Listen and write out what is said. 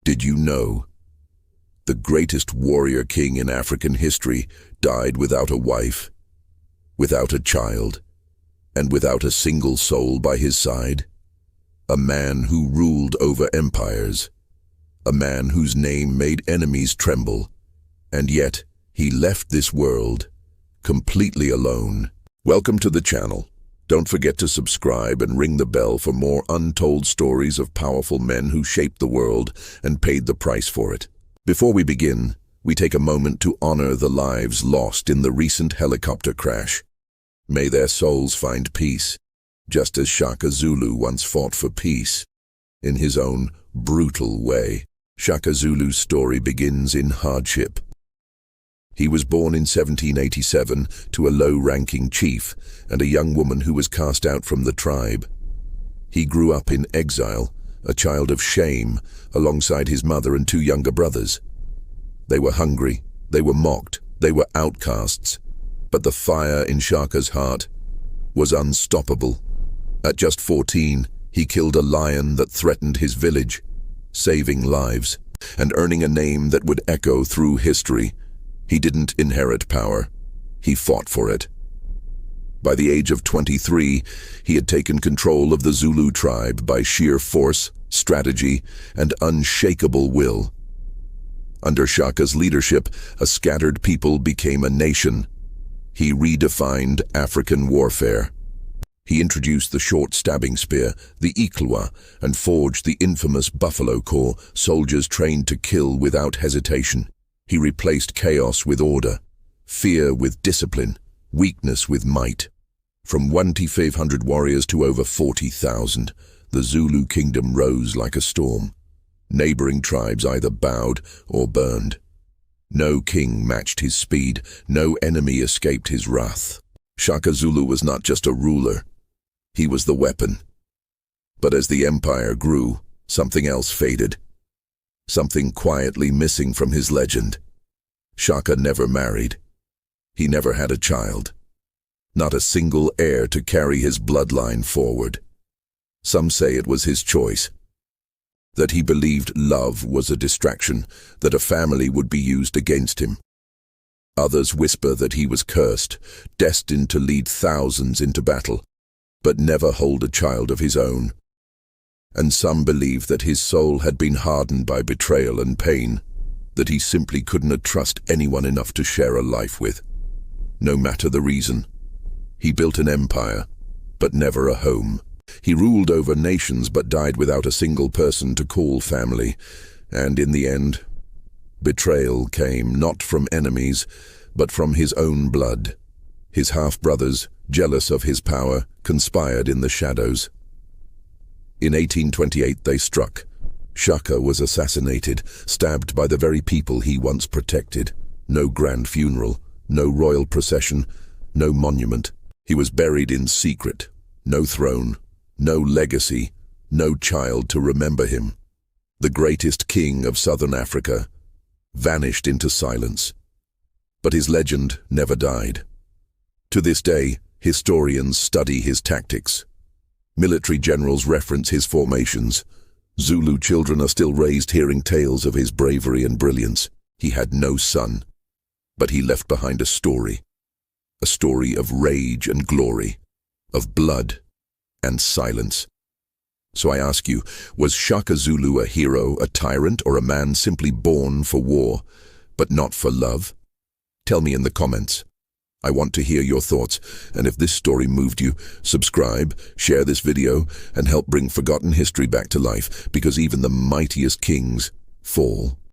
Did you know? The greatest warrior king in African history died without a wife, without a child, and without a single soul by his side. A man who ruled over empires, a man whose name made enemies tremble, and yet he left this world completely alone. Welcome to the channel. Don't forget to subscribe and ring the bell for more untold stories of powerful men who shaped the world and paid the price for it. Before we begin, we take a moment to honor the lives lost in the recent helicopter crash. May their souls find peace, just as Shaka Zulu once fought for peace, in his own brutal way. Shaka Zulu's story begins in hardship. He was born in 1787 to a low-ranking chief and a young woman who was cast out from the tribe. He grew up in exile, a child of shame, alongside his mother and two younger brothers. They were hungry, they were mocked, they were outcasts, but the fire in Shaka's heart was unstoppable. At just 14, he killed a lion that threatened his village, saving lives and earning a name that would echo through history. He didn't inherit power, he fought for it. By the age of 23, he had taken control of the Zulu tribe by sheer force, strategy, and unshakable will. Under Shaka's leadership, a scattered people became a nation. He redefined African warfare. He introduced the short stabbing spear, the Iklwa, and forged the infamous buffalo call, soldiers trained to kill without hesitation. He replaced chaos with order, fear with discipline, weakness with might. From 1,500 warriors to over 40,000, the Zulu Kingdom rose like a storm. Neighboring tribes either bowed or burned. No king matched his speed, no enemy escaped his wrath. Shaka Zulu was not just a ruler, he was the weapon. But as the empire grew, something else faded. Something quietly missing from his legend. Shaka never married. He never had a child. Not a single heir to carry his bloodline forward. Some say it was his choice. That he believed love was a distraction, that a family would be used against him. Others whisper that he was cursed, destined to lead thousands into battle, but never hold a child of his own. And some believe that his soul had been hardened by betrayal and pain, that he simply couldn't trust anyone enough to share a life with. No matter the reason, he built an empire, but never a home. He ruled over nations but died without a single person to call family, and in the end, betrayal came not from enemies, but from his own blood. His half-brothers, jealous of his power, conspired in the shadows. In 1828 they struck. Shaka was assassinated, stabbed by the very people he once protected. No grand funeral, no royal procession, no monument. He was buried in secret. No throne, no legacy, no child to remember him. The greatest king of southern Africa vanished into silence. But his legend never died. To this day, historians study his tactics. Military generals reference his formations. Zulu children are still raised hearing tales of his bravery and brilliance. He had no son, but he left behind a story of rage and glory, of blood and silence. So I ask you, was Shaka Zulu a hero, a tyrant, or a man simply born for war, but not for love? Tell me in the comments. I want to hear your thoughts, and if this story moved you, subscribe, share this video, and help bring forgotten history back to life, because even the mightiest kings fall.